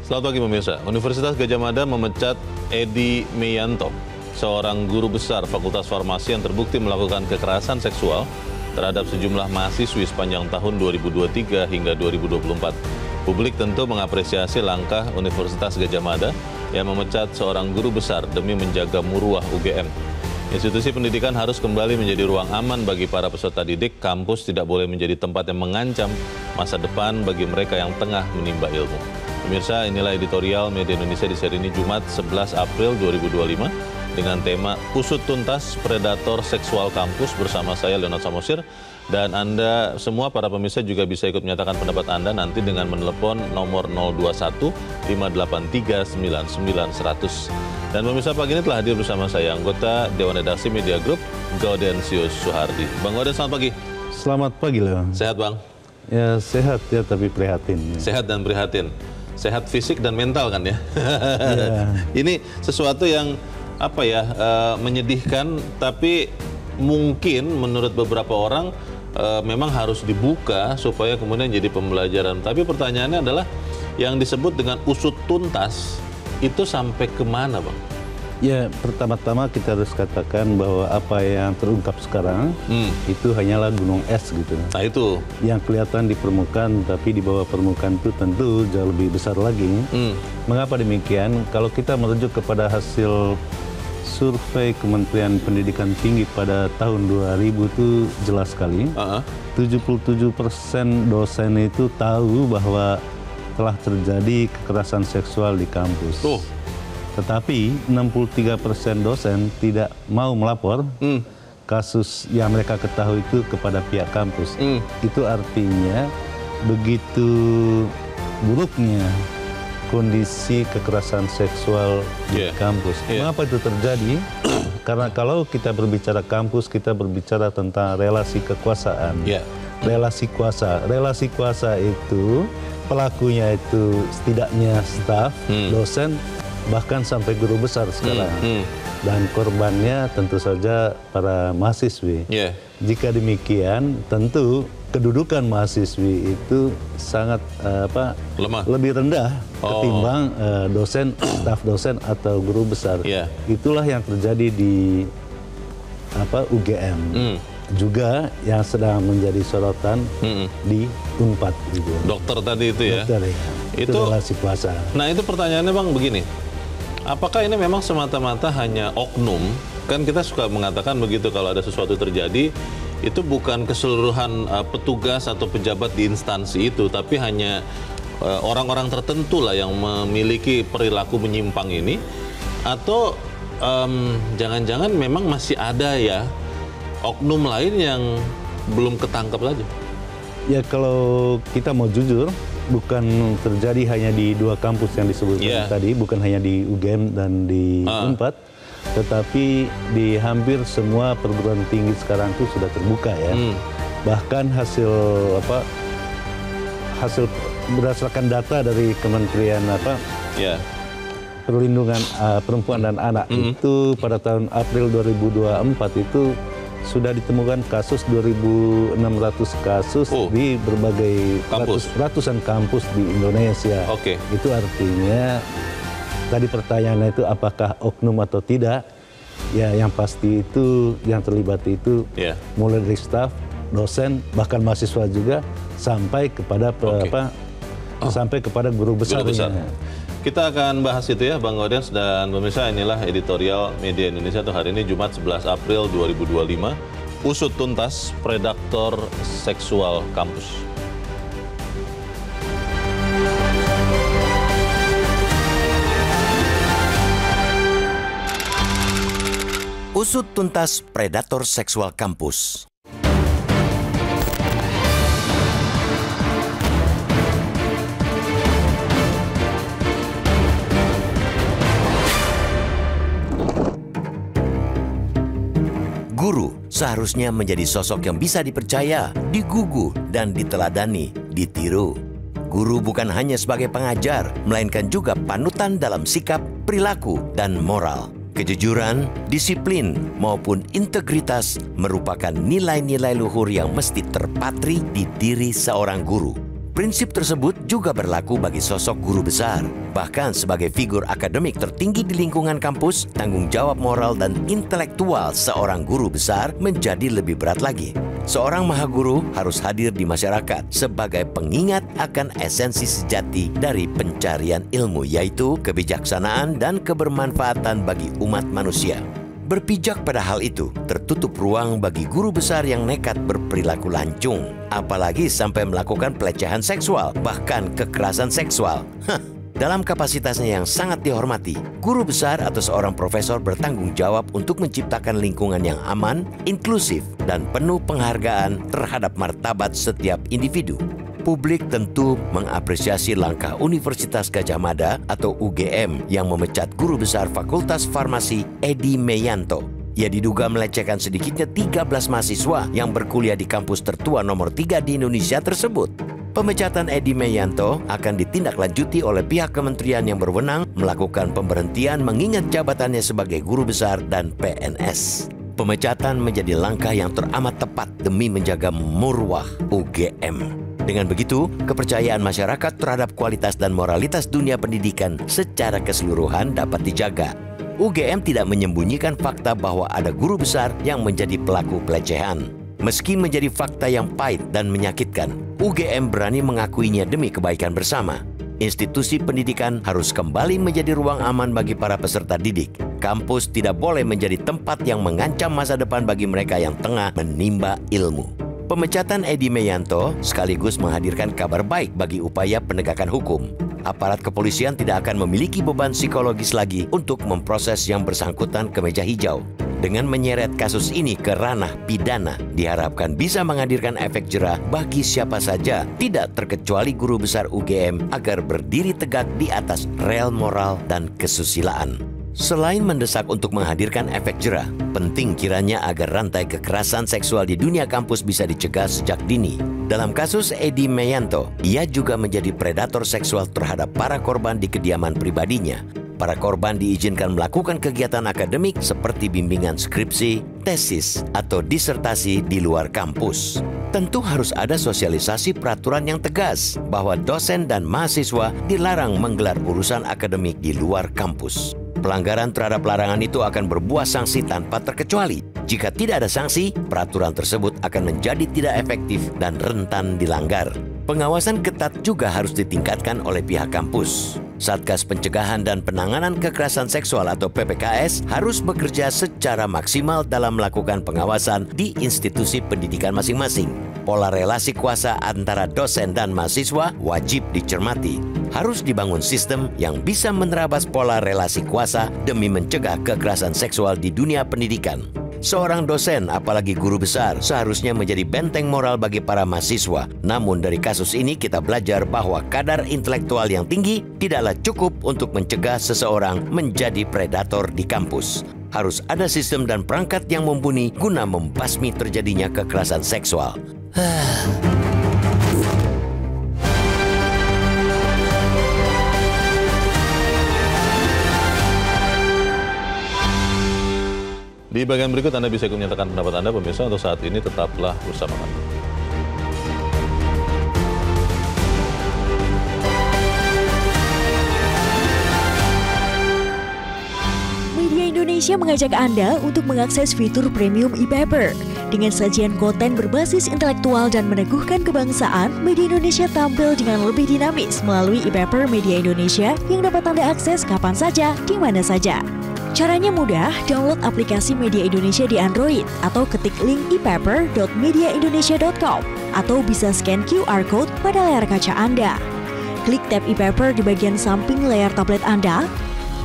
Selamat pagi pemirsa. Universitas Gadjah Mada memecat Edi Meyanto, seorang guru besar Fakultas Farmasi yang terbukti melakukan kekerasan seksual terhadap sejumlah mahasiswi sepanjang tahun 2023 hingga 2024. Publik tentu mengapresiasi langkah Universitas Gadjah Mada yang memecat seorang guru besar demi menjaga muruah UGM. Institusi pendidikan harus kembali menjadi ruang aman bagi para peserta didik. Kampus tidak boleh menjadi tempat yang mengancam masa depan bagi mereka yang tengah menimba ilmu. Pemirsa, inilah editorial Media Indonesia di seri ini Jumat 11 April 2025 dengan tema Usut Tuntas Predator Seksual Kampus bersama saya Leonard Samosir. Dan Anda semua para pemirsa juga bisa ikut menyatakan pendapat Anda nanti dengan menelepon nomor 021 583 99 100. Dan pemirsa, pagi ini telah hadir bersama saya anggota Dewan Redaksi Media Group Gaudensius Suhardi. Bang Gauden, selamat pagi. Selamat pagi, Leon. Sehat, Bang? Ya, sehat ya, tapi prihatin. Sehat dan prihatin. Sehat fisik dan mental kan ya. Ini sesuatu yang menyedihkan, tapi mungkin menurut beberapa orang memang harus dibuka supaya kemudian jadi pembelajaran. Tapi pertanyaannya adalah yang disebut dengan usut tuntas itu sampai kemana, Bang? Ya, pertama-tama kita harus katakan bahwa apa yang terungkap sekarang itu hanyalah gunung es gitu. Nah itu. Yang kelihatan di permukaan, tapi di bawah permukaan itu tentu jauh lebih besar lagi. Mengapa demikian? Kalau kita merujuk kepada hasil survei Kementerian Pendidikan Tinggi pada tahun 2000 itu jelas sekali. 77% dosen itu tahu bahwa telah terjadi kekerasan seksual di kampus. Tetapi 63% dosen tidak mau melapor kasus yang mereka ketahui itu kepada pihak kampus. Itu artinya begitu buruknya kondisi kekerasan seksual di kampus. Mengapa itu terjadi? Karena kalau kita berbicara kampus, kita berbicara tentang relasi kekuasaan. Relasi kuasa. Relasi kuasa itu pelakunya itu setidaknya staf, dosen, bahkan sampai guru besar sekarang. Dan korbannya tentu saja para mahasiswi. Jika demikian, tentu kedudukan mahasiswi itu sangat lemah, lebih rendah ketimbang dosen, staf dosen atau guru besar. Itulah yang terjadi di UGM. Juga yang sedang menjadi sorotan di Unpad gitu. Dokter tadi itu ya. Dokter, ya. Itu relasi kuasa. Nah, itu pertanyaannya, Bang, begini. Apakah ini memang semata-mata hanya oknum? Kan kita suka mengatakan begitu kalau ada sesuatu terjadi, itu bukan keseluruhan petugas atau pejabat di instansi itu, tapi hanya orang-orang tertentu lah yang memiliki perilaku menyimpang ini. Atau jangan-jangan memang masih ada ya oknum lain yang belum ketangkap saja? Ya, kalau kita mau jujur, bukan terjadi hanya di dua kampus yang disebutkan tadi, bukan hanya di UGM dan di Unpad, tetapi di hampir semua perguruan tinggi sekarang itu sudah terbuka ya. Bahkan hasil berdasarkan data dari Kementerian Perlindungan Perempuan dan Anak itu pada tahun April 2024 itu sudah ditemukan kasus 2.600 kasus di berbagai ratusan kampus di Indonesia. Itu artinya tadi pertanyaannya itu apakah oknum atau tidak? Ya, yang pasti itu yang terlibat itu mulai dari staf, dosen, bahkan mahasiswa juga sampai kepada sampai kepada guru besarnya. Kita akan bahas itu ya, Bang Gauden. Dan pemirsa, inilah editorial Media Indonesia untuk hari ini Jumat 11 April 2025. Usut tuntas predator seksual kampus. Usut tuntas predator seksual kampus. Guru seharusnya menjadi sosok yang bisa dipercaya, digugu, dan diteladani, ditiru. Guru bukan hanya sebagai pengajar, melainkan juga panutan dalam sikap, perilaku, dan moral. Kejujuran, disiplin, maupun integritas merupakan nilai-nilai luhur yang mesti terpatri di diri seorang guru. Prinsip tersebut juga berlaku bagi sosok guru besar. Bahkan sebagai figur akademik tertinggi di lingkungan kampus, tanggung jawab moral dan intelektual seorang guru besar menjadi lebih berat lagi. Seorang mahaguru harus hadir di masyarakat sebagai pengingat akan esensi sejati dari pencarian ilmu, yaitu kebijaksanaan dan kebermanfaatan bagi umat manusia. Berpijak pada hal itu, tertutup ruang bagi guru besar yang nekat berperilaku lancung, apalagi sampai melakukan pelecehan seksual, bahkan kekerasan seksual. Dalam kapasitasnya yang sangat dihormati, guru besar atau seorang profesor bertanggung jawab untuk menciptakan lingkungan yang aman, inklusif, dan penuh penghargaan terhadap martabat setiap individu. Publik tentu mengapresiasi langkah Universitas Gadjah Mada atau UGM yang memecat guru besar Fakultas Farmasi Edi Meyanto. Ia diduga melecehkan sedikitnya 13 mahasiswa yang berkuliah di kampus tertua nomor 3 di Indonesia tersebut. Pemecatan Edi Meyanto akan ditindaklanjuti oleh pihak kementerian yang berwenang melakukan pemberhentian mengingat jabatannya sebagai guru besar dan PNS. Pemecatan menjadi langkah yang teramat tepat demi menjaga marwah UGM. Dengan begitu, kepercayaan masyarakat terhadap kualitas dan moralitas dunia pendidikan secara keseluruhan dapat dijaga. UGM tidak menyembunyikan fakta bahwa ada guru besar yang menjadi pelaku pelecehan. Meski menjadi fakta yang pahit dan menyakitkan, UGM berani mengakuinya demi kebaikan bersama. Institusi pendidikan harus kembali menjadi ruang aman bagi para peserta didik. Kampus tidak boleh menjadi tempat yang mengancam masa depan bagi mereka yang tengah menimba ilmu. Pemecatan Edi Meyanto sekaligus menghadirkan kabar baik bagi upaya penegakan hukum. Aparat kepolisian tidak akan memiliki beban psikologis lagi untuk memproses yang bersangkutan ke meja hijau. Dengan menyeret kasus ini ke ranah pidana, diharapkan bisa menghadirkan efek jera bagi siapa saja, tidak terkecuali guru besar UGM, agar berdiri tegak di atas rel moral dan kesusilaan. Selain mendesak untuk menghadirkan efek jera, penting kiranya agar rantai kekerasan seksual di dunia kampus bisa dicegah sejak dini. Dalam kasus Edi Meyanto, ia juga menjadi predator seksual terhadap para korban di kediaman pribadinya. Para korban diizinkan melakukan kegiatan akademik seperti bimbingan skripsi, tesis, atau disertasi di luar kampus. Tentu harus ada sosialisasi peraturan yang tegas bahwa dosen dan mahasiswa dilarang menggelar urusan akademik di luar kampus. Pelanggaran terhadap larangan itu akan berbuah sanksi tanpa terkecuali. Jika tidak ada sanksi, peraturan tersebut akan menjadi tidak efektif dan rentan dilanggar. Pengawasan ketat juga harus ditingkatkan oleh pihak kampus. Satgas Pencegahan dan Penanganan Kekerasan Seksual atau PPKS harus bekerja secara maksimal dalam melakukan pengawasan di institusi pendidikan masing-masing. Pola relasi kuasa antara dosen dan mahasiswa wajib dicermati. Harus dibangun sistem yang bisa menerabas pola relasi kuasa demi mencegah kekerasan seksual di dunia pendidikan. Seorang dosen, apalagi guru besar, seharusnya menjadi benteng moral bagi para mahasiswa. Namun dari kasus ini kita belajar bahwa kadar intelektual yang tinggi tidaklah cukup untuk mencegah seseorang menjadi predator di kampus. Harus ada sistem dan perangkat yang mumpuni guna membasmi terjadinya kekerasan seksual. Di bagian berikut Anda bisa menyatakan pendapat Anda, pemirsa. Untuk saat ini tetaplah bersama kami. Media Indonesia mengajak Anda untuk mengakses fitur premium e-paper. Dengan sajian konten berbasis intelektual dan meneguhkan kebangsaan, Media Indonesia tampil dengan lebih dinamis melalui e-paper Media Indonesia yang dapat Anda akses kapan saja, di mana saja. Caranya mudah, download aplikasi Media Indonesia di Android atau ketik link epaper.mediaindonesia.com atau bisa scan QR Code pada layar kaca Anda. Klik tab e-paper di bagian samping layar tablet Anda,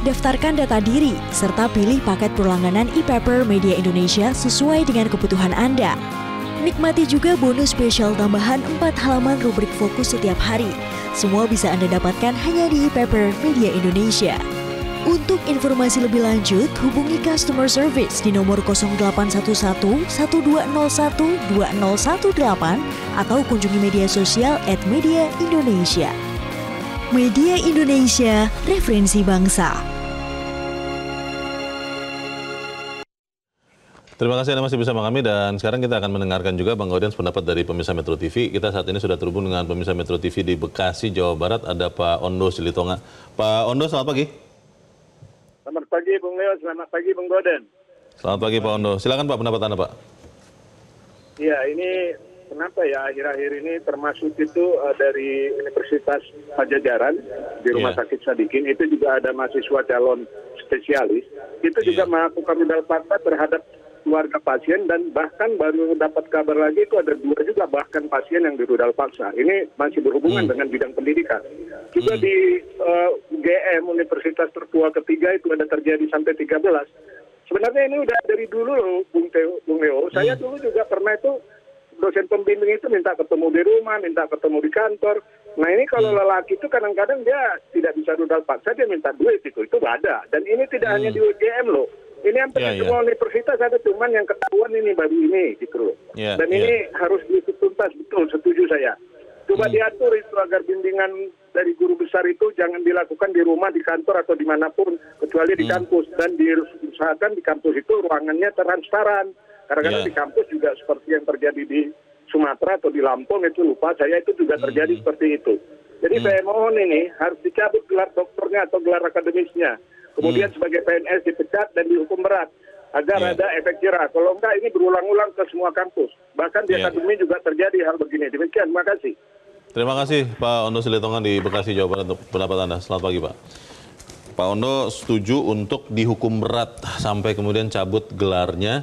daftarkan data diri, serta pilih paket berlangganan e-paper Media Indonesia sesuai dengan kebutuhan Anda. Nikmati juga bonus spesial tambahan 4 halaman rubrik fokus setiap hari. Semua bisa Anda dapatkan hanya di e-paper Media Indonesia. Untuk informasi lebih lanjut, hubungi customer service di nomor 0811 1201 2018 atau kunjungi media sosial @mediaindonesia. Media Indonesia, referensi bangsa. Terima kasih Anda masih bersama kami dan sekarang kita akan mendengarkan juga Bang Gaudens pendapat dari pemirsa Metro TV. Kita saat ini sudah terhubung dengan pemirsa Metro TV di Bekasi, Jawa Barat. Ada Pak Ondo Silitonga. Pak Ondo, selamat pagi. Selamat pagi Bung Leo, selamat pagi Bung Gaudens. Selamat pagi Pak Ondo. Silakan Pak pendapat Anda Pak. Iya, ini kenapa ya akhir-akhir ini termasuk itu dari Universitas Pajajaran di Rumah Sakit Sadikin, itu juga ada mahasiswa calon spesialis. Itu juga melakukan rudal paksa terhadap keluarga pasien dan bahkan baru dapat kabar lagi itu ada 2 juga bahkan pasien yang dirudal paksa. Ini masih berhubungan dengan bidang pendidikan. Juga di UGM Universitas tertua ketiga itu ada terjadi sampai 13. Sebenarnya ini udah dari dulu loh, Bung Leo. Saya dulu juga pernah itu dosen pembimbing itu minta ketemu di rumah, minta ketemu di kantor. Nah ini kalau lelaki itu kadang-kadang dia tidak bisa rudal paksa, dia minta duit itu ada. Dan ini tidak hanya di UGM loh. Ini hampir semua universitas ada, cuman yang ketahuan ini baru ini gitu loh. Dan ini harus dituntas betul, setuju saya. Coba diatur itu agar bimbingan dari guru besar itu jangan dilakukan di rumah, di kantor atau dimanapun, kecuali di kampus. Dan diusahakan di kampus itu ruangannya transparan. Kadang-kadang di kampus juga seperti yang terjadi di Sumatera atau di Lampung itu lupa saya itu juga terjadi seperti itu. Jadi saya mohon ini harus dicabut gelar doktornya atau gelar akademisnya. Kemudian sebagai PNS dipecat dan dihukum berat agar ada efek jerah. Kalau enggak ini berulang-ulang ke semua kampus. Bahkan di akademi juga terjadi hal begini. Demikian, terima kasih. Terima kasih Pak Ondo Silitonga di Bekasi, Jawa Barat untuk pendapat Anda. Selamat pagi Pak. Pak Ondo setuju untuk dihukum berat sampai kemudian cabut gelarnya,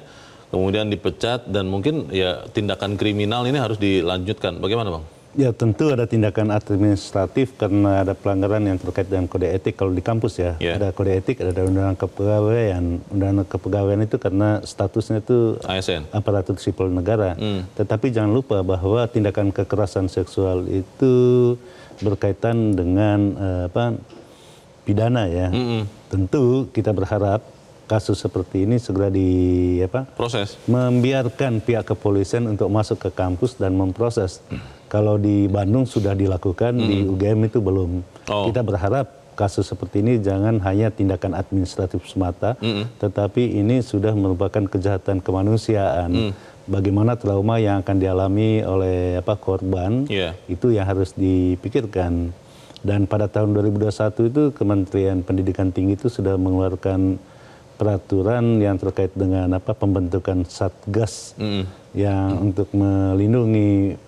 kemudian dipecat dan mungkin ya tindakan kriminal ini harus dilanjutkan. Bagaimana Bang? Ya tentu ada tindakan administratif karena ada pelanggaran yang terkait dengan kode etik kalau di kampus ya. Ada kode etik, ada undang-undang kepegawaian. Undang-undang kepegawaian itu karena statusnya itu ASN, aparatur sipil negara. Tetapi jangan lupa bahwa tindakan kekerasan seksual itu berkaitan dengan pidana ya. Tentu kita berharap kasus seperti ini segera proses, membiarkan pihak kepolisian untuk masuk ke kampus dan memproses. Kalau di Bandung sudah dilakukan, di UGM itu belum. Kita berharap kasus seperti ini jangan hanya tindakan administratif semata, tetapi ini sudah merupakan kejahatan kemanusiaan. Bagaimana trauma yang akan dialami oleh korban, itu yang harus dipikirkan. Dan pada tahun 2021 itu Kementerian Pendidikan Tinggi itu sudah mengeluarkan peraturan yang terkait dengan pembentukan satgas yang untuk melindungi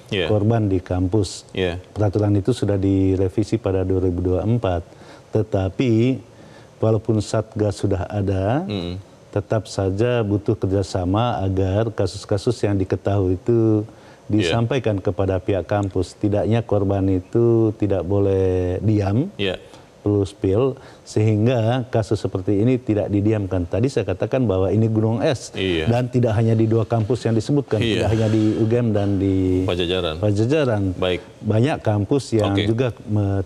korban di kampus. Peraturan itu sudah direvisi pada 2024. Tetapi walaupun satgas sudah ada, tetap saja butuh kerjasama agar kasus-kasus yang diketahui itu disampaikan kepada pihak kampus. Tidaknya korban itu tidak boleh diam. Perlu spill sehingga kasus seperti ini tidak didiamkan. Tadi saya katakan bahwa ini gunung es dan tidak hanya di 2 kampus yang disebutkan, tidak hanya di UGM dan di Pajajaran. Banyak kampus yang juga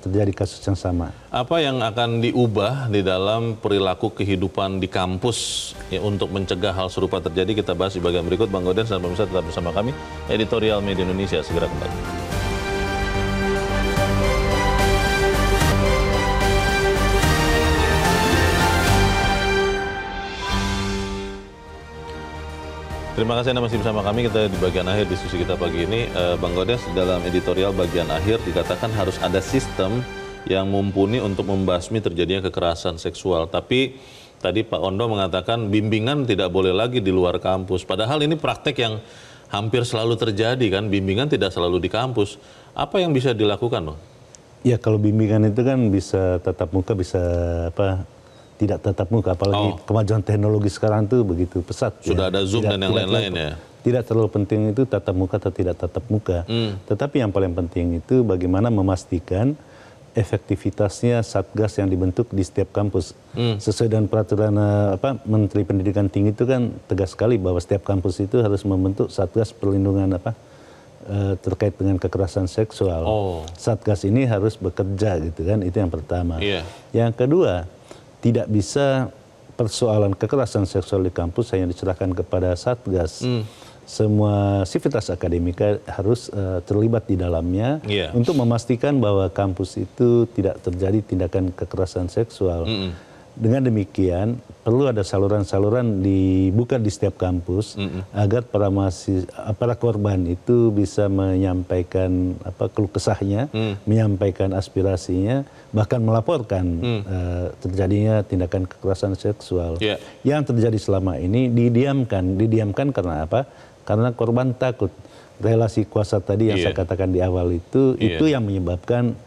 terjadi kasus yang sama. Apa yang akan diubah di dalam perilaku kehidupan di kampus untuk mencegah hal serupa terjadi? Kita bahas di bagian berikut. Bang Gaudens dan pemirsa tetap bersama kami. Editorial Media Indonesia segera kembali. Terima kasih Anda masih bersama kami. Kita di bagian akhir diskusi kita pagi ini. Bang Gaudens, dalam editorial bagian akhir dikatakan harus ada sistem yang mumpuni untuk membasmi terjadinya kekerasan seksual. Tapi tadi Pak Ondo mengatakan bimbingan tidak boleh lagi di luar kampus. Padahal ini praktek yang hampir selalu terjadi kan, bimbingan tidak selalu di kampus. Apa yang bisa dilakukan Bang? Ya kalau bimbingan itu kan bisa tatap muka, bisa tidak tatap muka, apalagi kemajuan teknologi sekarang tuh begitu pesat. Sudah ada Zoom dan yang lain-lain ya. Tidak terlalu penting itu tatap muka atau tidak tatap muka. Tetapi yang paling penting itu bagaimana memastikan efektivitasnya satgas yang dibentuk di setiap kampus. Sesuai dengan peraturan Menteri Pendidikan Tinggi itu kan tegas sekali bahwa setiap kampus itu harus membentuk satgas perlindungan terkait dengan kekerasan seksual. Satgas ini harus bekerja gitu kan, itu yang pertama. Yang kedua, tidak bisa persoalan kekerasan seksual di kampus hanya diserahkan kepada satgas. Semua sivitas akademika harus terlibat di dalamnya untuk memastikan bahwa kampus itu tidak terjadi tindakan kekerasan seksual. Dengan demikian perlu ada saluran-saluran dibuka di setiap kampus agar para korban itu bisa menyampaikan keluh kesahnya, menyampaikan aspirasinya, bahkan melaporkan terjadinya tindakan kekerasan seksual. Yang terjadi selama ini didiamkan karena apa? Karena korban takut. Relasi kuasa tadi yang saya katakan di awal itu yang menyebabkan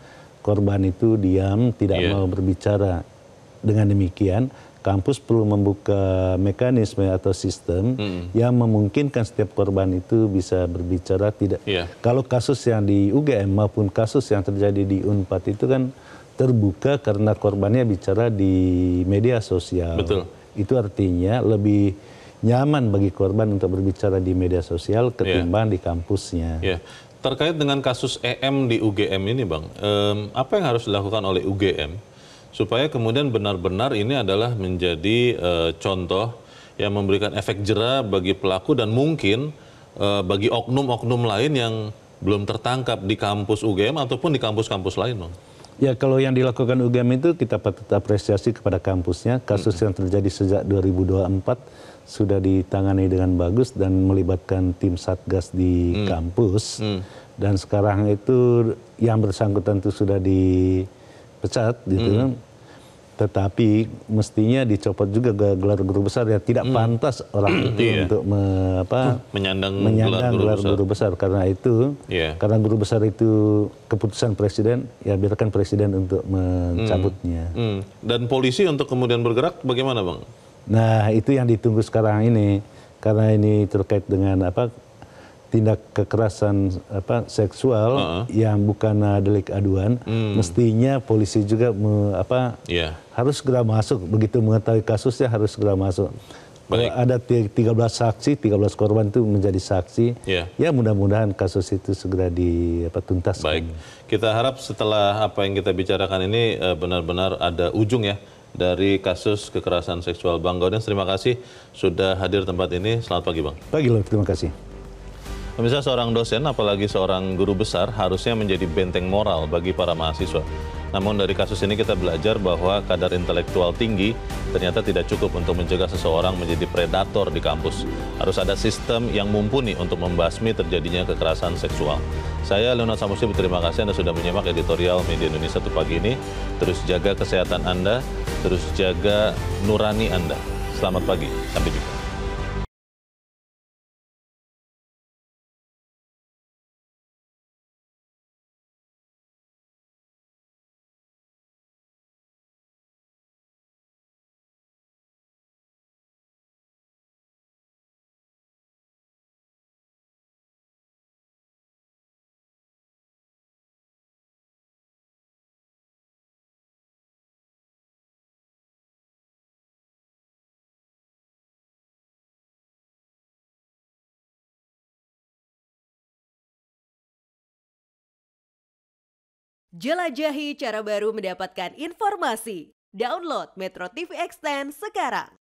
korban itu diam, tidak mau berbicara. Dengan demikian, kampus perlu membuka mekanisme atau sistem yang memungkinkan setiap korban itu bisa berbicara. Kalau kasus yang di UGM maupun kasus yang terjadi di Unpad itu kan terbuka karena korbannya bicara di media sosial. Betul. Itu artinya lebih nyaman bagi korban untuk berbicara di media sosial ketimbang di kampusnya. Terkait dengan kasus EM di UGM ini, Bang, apa yang harus dilakukan oleh UGM supaya kemudian benar-benar ini adalah menjadi contoh yang memberikan efek jera bagi pelaku dan mungkin bagi oknum-oknum lain yang belum tertangkap di kampus UGM ataupun di kampus-kampus lain, Bang? Ya, kalau yang dilakukan UGM itu kita patut apresiasi kepada kampusnya. Kasus yang terjadi sejak 2024 sudah ditangani dengan bagus dan melibatkan tim Satgas di kampus. Dan sekarang itu yang bersangkutan itu sudah dipecat gitu. Tetapi mestinya dicopot juga gelar guru besar, ya tidak pantas orang itu untuk menyandang gelar guru besar. Karena itu, karena guru besar itu keputusan presiden, ya biarkan presiden untuk mencabutnya. Dan polisi untuk kemudian bergerak bagaimana, Bang? Nah, itu yang ditunggu sekarang ini, karena ini terkait dengan tindak kekerasan seksual yang bukan delik aduan, mestinya polisi juga harus segera masuk. Begitu mengetahui kasusnya harus segera masuk. Ada 13 saksi, 13 korban itu menjadi saksi. Ya mudah-mudahan kasus itu segera dituntaskan. Baik, kita harap setelah apa yang kita bicarakan ini benar-benar ada ujung ya dari kasus kekerasan seksual. Bang Gaudens, terima kasih sudah hadir tempat ini. Selamat pagi, Bang. Pagi loh, terima kasih. Pemirsa, seorang dosen, apalagi seorang guru besar, harusnya menjadi benteng moral bagi para mahasiswa. Namun dari kasus ini kita belajar bahwa kadar intelektual tinggi ternyata tidak cukup untuk mencegah seseorang menjadi predator di kampus. Harus ada sistem yang mumpuni untuk membasmi terjadinya kekerasan seksual. Saya, Leonard Samusi, berterima kasih Anda sudah menyimak editorial Media Indonesia pagi ini. Terus jaga kesehatan Anda, terus jaga nurani Anda. Selamat pagi, sampai jumpa. Jelajahi cara baru mendapatkan informasi. Download Metro TV Extend sekarang.